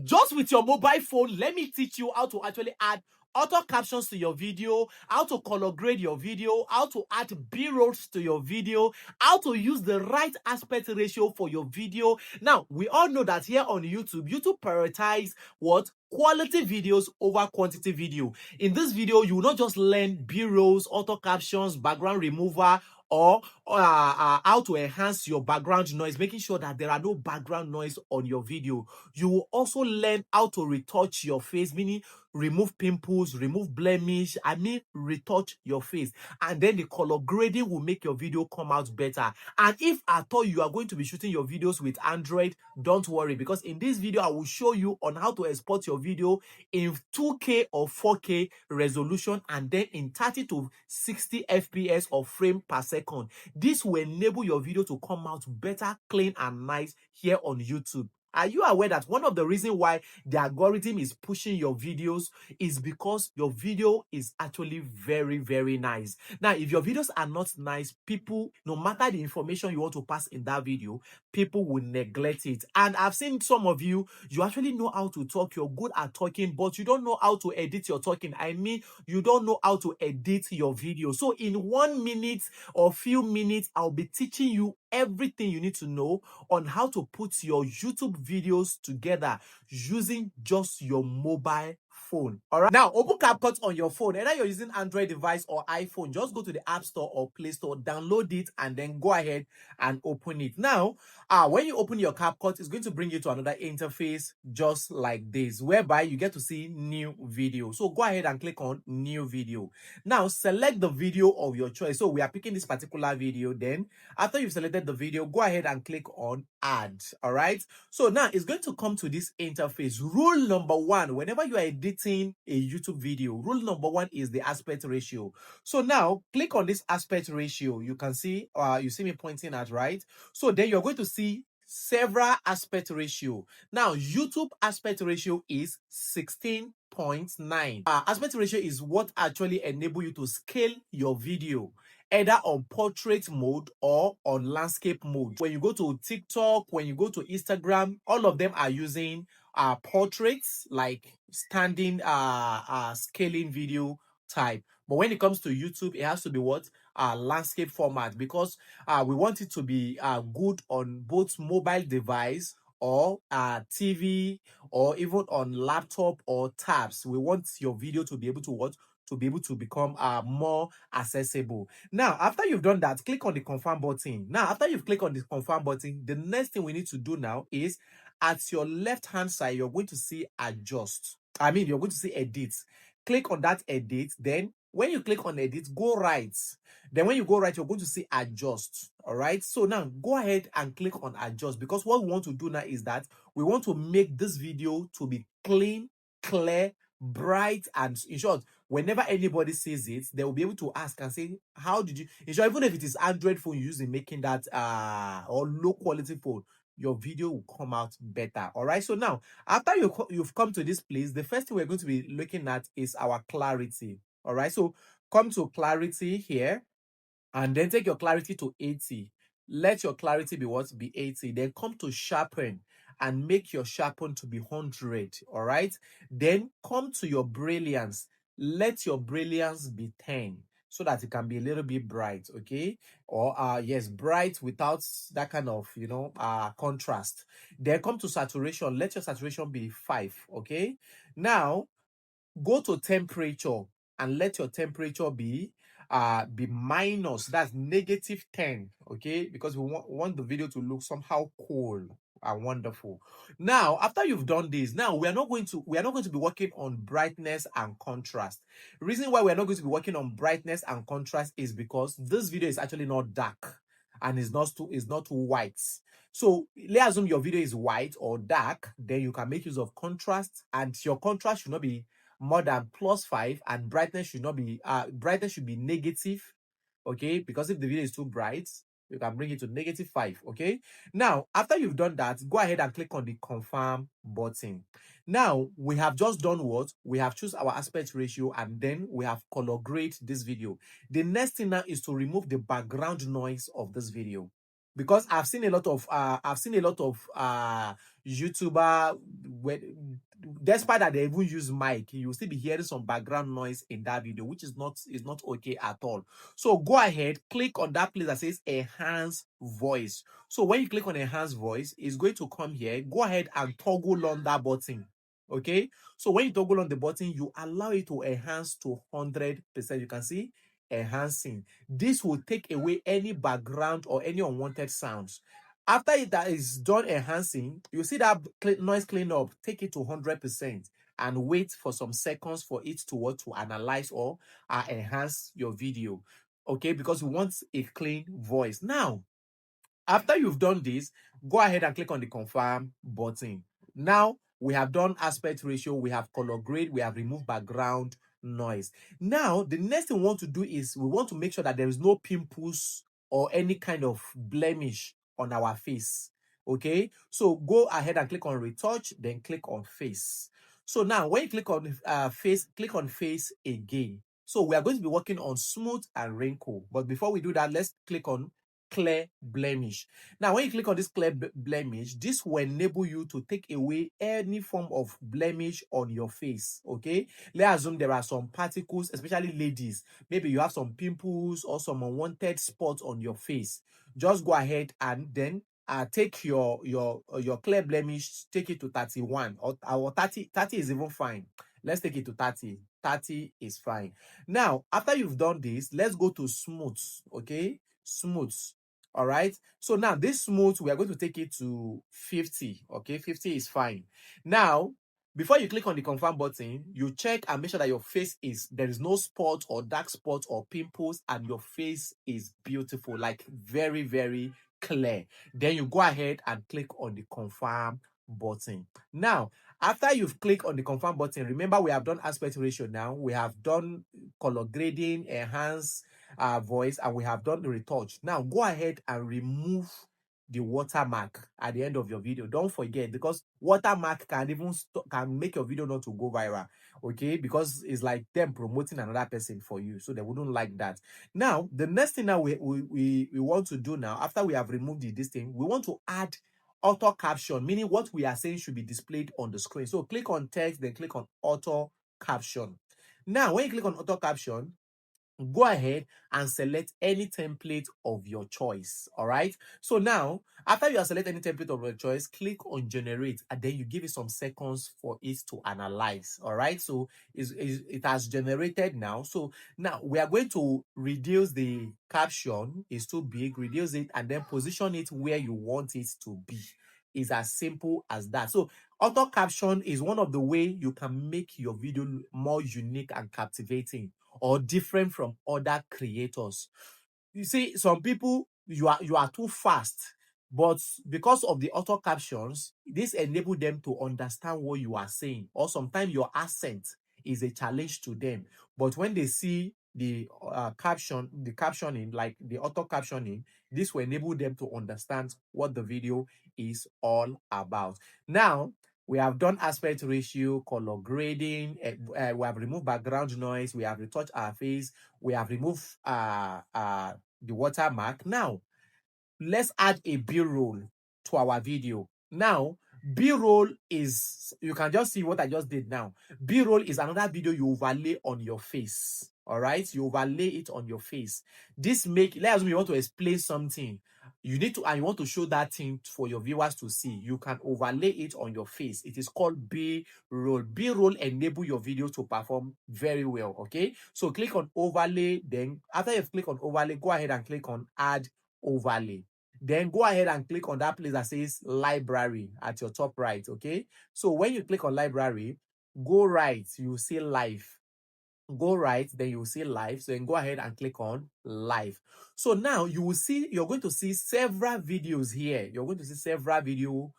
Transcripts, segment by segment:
just with your mobile phone, let me teach you how to actually add auto captions to your video, how to color grade your video, how to add b-rolls to your video, how to use the right aspect ratio for your video. Now, we all know that here on YouTube prioritize what? Quality videos over quantity video. In this video, you will not just learn b-rolls, auto captions, background remover, or how to enhance your background noise, making sure that there are no background noise on your video. You will also learn how to retouch your face, meaning remove pimples, remove blemish, retouch your face. And then the color grading will make your video come out better. And if at all you are going to be shooting your videos with Android, don't worry, because in this video I will show you on how to export your video in 2K or 4K resolution, and then in 30 to 60 FPS or frame per second. This will enable your video to come out better, clean and nice here on YouTube. Are you aware that one of the reasons why the algorithm is pushing your videos is because your video is actually very, very nice? Now, if your videos are not nice, people, no matter the information you want to pass in that video, people will neglect it. And I've seen some of you, you actually know how to talk, you're good at talking, but you don't know how to edit your talking. I mean, you don't know how to edit your video. So in 1 minute or few minutes, I'll be teaching you everything you need to know on how to put your YouTube videos together using just your mobile phone. All right, now open CapCut on your phone. Either you're using Android device or iPhone, just go to the App Store or Play Store, download it, and then go ahead and open it. Now, when you open your CapCut, it's going to bring you to another interface just like this, whereby you get to see new video. So go ahead and click on new video. Now select the video of your choice. So we are picking this particular video. Then after you've selected the video, go ahead and click on add. All right, so now it's going to come to this interface. Rule number 1, whenever you are editing a YouTube video, rule number 1 is the aspect ratio. So now click on this aspect ratio. You can see you see me pointing at, right? So then you're going to see several aspect ratio. Now YouTube aspect ratio is 16.9. Aspect ratio is what actually enable you to scale your video either on portrait mode or on landscape mode. When you go to TikTok, when you go to Instagram, all of them are using portraits, like standing scaling video type. But when it comes to YouTube, it has to be what? Landscape format, because we want it to be good on both mobile device or TV, or even on laptop or tabs. We want your video to be able to what? To be able to become more accessible. Now, after you've done that, click on the confirm button. Now, after you've clicked on the confirm button, the next thing we need to do now is at your left hand side, you're going to see adjust. You're going to see edit. Click on that edit. Then when you click on edit, go right. Then when you go right, you're going to see adjust. All right, so now go ahead and click on adjust, because what we want to do now is that we want to make this video to be clean, clear, bright, and in short, whenever anybody sees it, they will be able to ask and say, how did you, in short, even if it is Android phone using making that or low quality phone, your video will come out better. All right, so now after you've come to this place, the first thing we're going to be looking at is our clarity. All right, so come to clarity here, and then take your clarity to 80. Let your clarity be what? Be 80. Then come to sharpen and make your sharpen to be 100. All right, then come to your brilliance. Let your brilliance be 10, so that it can be a little bit bright. Okay, or yes, bright without that kind of contrast. Then come to saturation. Let your saturation be 5. Okay, now go to temperature and let your temperature be minus, that's -10. Okay, because we want the video to look somehow cool and wonderful. Now after you've done this, now we are not going to be working on brightness and contrast. The reason why we are not going to be working on brightness and contrast is because this video is actually not dark and it's not too white. So let's assume your video is white or dark, then you can make use of contrast, and your contrast should not be more than +5, and brightness should not be brightness should be negative. Okay, because if the video is too bright, you can bring it to -5. Okay, now after you've done that, go ahead and click on the confirm button. Now we have just done what? We have choose our aspect ratio, and then we have color grade this video. The next thing now is to remove the background noise of this video, because I've seen a lot of YouTuber, despite that they even use mic, you will still be hearing some background noise in that video, which is not okay at all. So go ahead, click on that place that says enhance voice. So when you click on enhance voice, it's going to come here. Go ahead and toggle on that button. Okay, so when you toggle on the button, you allow it to enhance to 100%. You can see enhancing. This will take away any background or any unwanted sounds. After that is done enhancing, you see that noise cleanup, take it to 100% and wait for some seconds for it to analyze or enhance your video. Okay, because we want a clean voice. Now, after you've done this, go ahead and click on the confirm button. Now, we have done aspect ratio, we have color grade, we have removed background noise. Now, the next thing we want to do is we want to make sure that there is no pimples or any kind of blemish on our face. Okay, so go ahead and click on retouch, then click on face. So now, when you click on face, click on face again. So we are going to be working on smooth and wrinkle. But before we do that, let's click on clear blemish. Now, when you click on this clear blemish, this will enable you to take away any form of blemish on your face. Okay, let's assume there are some particles, especially ladies. Maybe you have some pimples or some unwanted spots on your face. Just go ahead and then take your clear blemish, take it to 31 or 30. 30 is even fine. Let's take it to 30. 30 is fine. Now, after you've done this, let's go to smooth. Okay, smooth. All right, so now this smooth, we are going to take it to 50. Okay, 50 is fine. Now, before you click on the confirm button, you check and make sure that your face there is no spot or dark spots or pimples, and your face is beautiful, like very, very clear. Then you go ahead and click on the confirm button. Now, after you've clicked on the confirm button, remember we have done aspect ratio now, we have done color grading, enhance voice, and we have done the retouch. Now go ahead and remove the watermark at the end of your video. Don't forget, because watermark can even can make your video not to go viral. Okay, because it's like them promoting another person for you, so they wouldn't like that. Now the next thing that we want to do now, after we have removed this thing, we want to add auto caption, meaning what we are saying should be displayed on the screen. So click on text, then click on auto caption. Now when you click on auto caption, go ahead and select any template of your choice. All right, so now after you have selected any template of your choice, click on generate, and then you give it some seconds for it to analyze. All right, so it has generated now. So now we are going to reduce the caption. It's too big, reduce it, and then position it where you want it to be. It's as simple as that. So auto caption is one of the ways you can make your video more unique and captivating, or different from other creators. You see, some people, you are too fast, but because of the auto captions, this enable them to understand what you are saying, or sometimes your accent is a challenge to them. But when they see the captioning, like the auto captioning, this will enable them to understand what the video is all about. Now, we have done aspect ratio, color grading, we have removed background noise, we have retouched our face, we have removed the watermark. Now, let's add a B-roll to our video. Now, B-roll is, you can just see what I just did now. B-roll is another video you overlay on your face. All right, you overlay it on your face. This let's say you want to explain something. You need to, and you want to show that thing for your viewers to see. You can overlay it on your face. It is called B-roll. B-roll enable your video to perform very well. Okay, so click on overlay. Then after you've clicked on overlay, go ahead and click on add overlay. Then go ahead and click on that place that says library at your top right. Okay, so when you click on library, go right, you see live. Go right, then you will see live. So then go ahead and click on live. So now you're going to see several videos here. You're going to see several videos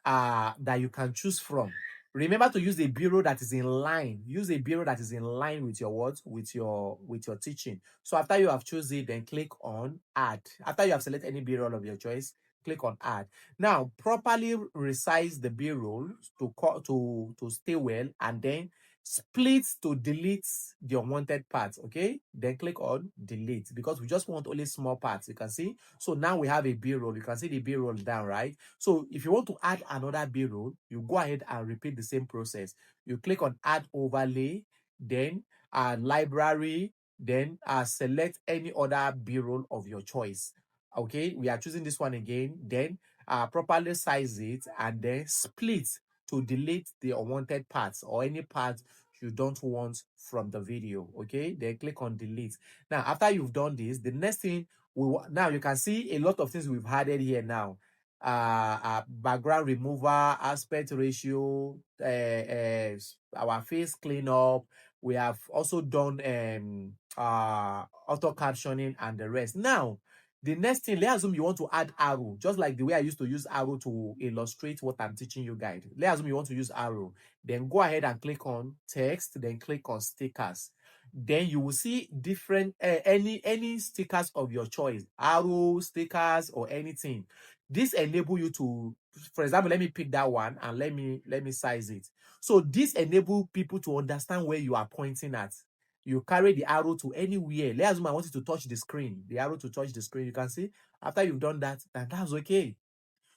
that you can choose from. Remember to use a bureau that is in line. Use a bureau that is in line with your words, with your teaching. So after you have chosen it, then click on add. After you have selected any bureau of your choice, click on add. Now properly resize the bureau to stay well, and then split to delete the unwanted parts. Okay, then click on delete because we just want only small parts. You can see. So now we have a b-roll. You can see the b-roll down, right? So if you want to add another b-roll, you go ahead and repeat the same process. You click on add overlay, then library, then select any other b-roll of your choice. Okay, we are choosing this one again, then properly size it and then split to delete the unwanted parts or any part you don't want from the video. Okay, then click on delete. Now after you've done this, the next thing now you can see a lot of things we've added here now. Background remover, aspect ratio, our face cleanup. We have also done auto captioning and the rest. Now the next thing, let's assume you want to add arrow, just like the way I used to use arrow to illustrate what I'm teaching you guys. Let's assume you want to use arrow. Then go ahead and click on text, then click on stickers. Then you will see different any stickers of your choice, arrow, stickers, or anything. This enable you to, for example, let me pick that one and let me size it. So this enable people to understand where you are pointing at. You carry the arrow to anywhere. Let's assume I want you to touch the screen. The arrow to touch the screen. You can see after you've done that, and that's okay.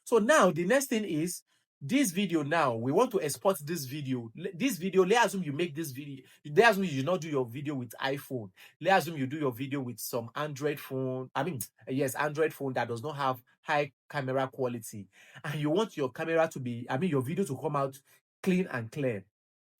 So now the next thing is this video. Now we want to export this video. This video, let's assume you make this video. Let's assume you not do your video with iPhone. Let's assume you do your video with some Android phone. I mean, yes, Android phone that does not have high camera quality, and you want your camera to be, I mean, your video to come out clean and clear.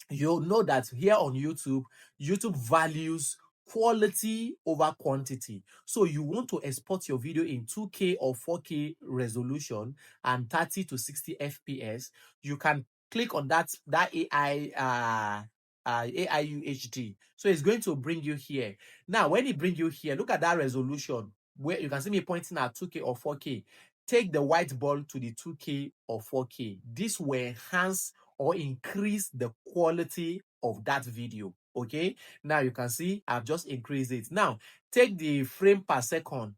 You'll know that here on YouTube values quality over quantity. So you want to export your video in 2K or 4K resolution and 30 to 60 FPS. You can click on that AI UHD. So it's going to bring you here. Now, when it brings you here, look at that resolution where you can see me pointing at 2K or 4K. Take the white ball to the 2K or 4K. This will enhance or increase the quality of that video. Okay, now you can see I've just increased it. Now take the frame per second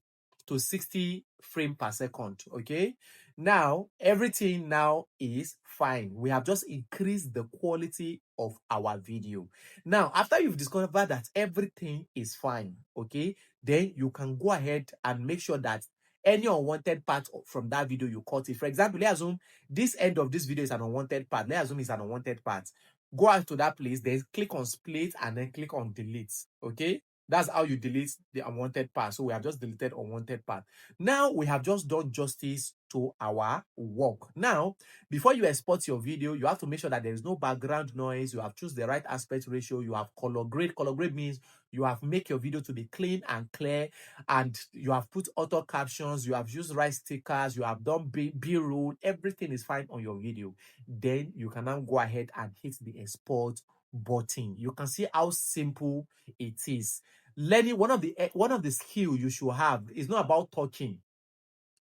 to 60 frame per second. Okay, now everything now is fine. We have just increased the quality of our video. Now after you've discovered that everything is fine, okay, then you can go ahead and make sure that any unwanted part from that video you cut it. For example, let's assume this end of this video is an unwanted part. Let's assume it's an unwanted part. Go out to that place, then click on split and then click on delete. Okay, that's how you delete the unwanted part. So we have just deleted unwanted part. Now we have just done justice to our work. Now, before you export your video, you have to make sure that there is no background noise. You have choose the right aspect ratio. You have color grade. Color grade means you have make your video to be clean and clear, and you have put auto captions. You have used right stickers. You have done B-roll. Everything is fine on your video. Then you can now go ahead and hit the export button. You can see how simple it is. Learning one of the skill you should have is not about talking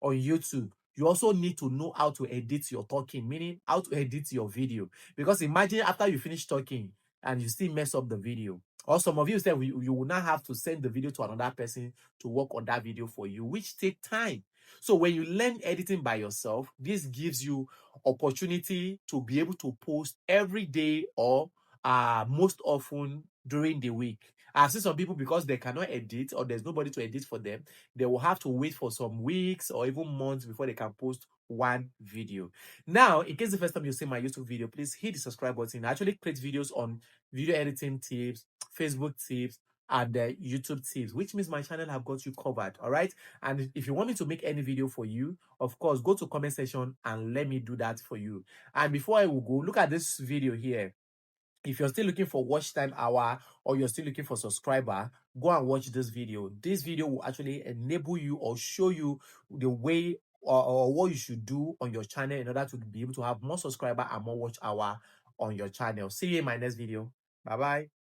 on YouTube. You also need to know how to edit your talking, meaning how to edit your video. Because imagine after you finish talking and you still mess up the video. Or some of you said you will now have to send the video to another person to work on that video for you, which take time. So when you learn editing by yourself, this gives you opportunity to be able to post every day or most often during the week. I've seen some people, because they cannot edit or there's nobody to edit for them, they will have to wait for some weeks or even months before they can post one video. Now, in case the first time you see my YouTube video, please hit the subscribe button. I actually create videos on video editing tips, Facebook tips, and YouTube tips, which means my channel have got you covered. All right. And if you want me to make any video for you, of course, go to comment section and let me do that for you. And before I will go, look at this video here. If you're still looking for watch time hour or you're still looking for subscriber, go and watch this video. This video will actually enable you or show you the way or what you should do on your channel in order to be able to have more subscriber and more watch hour on your channel. See you in my next video. Bye bye.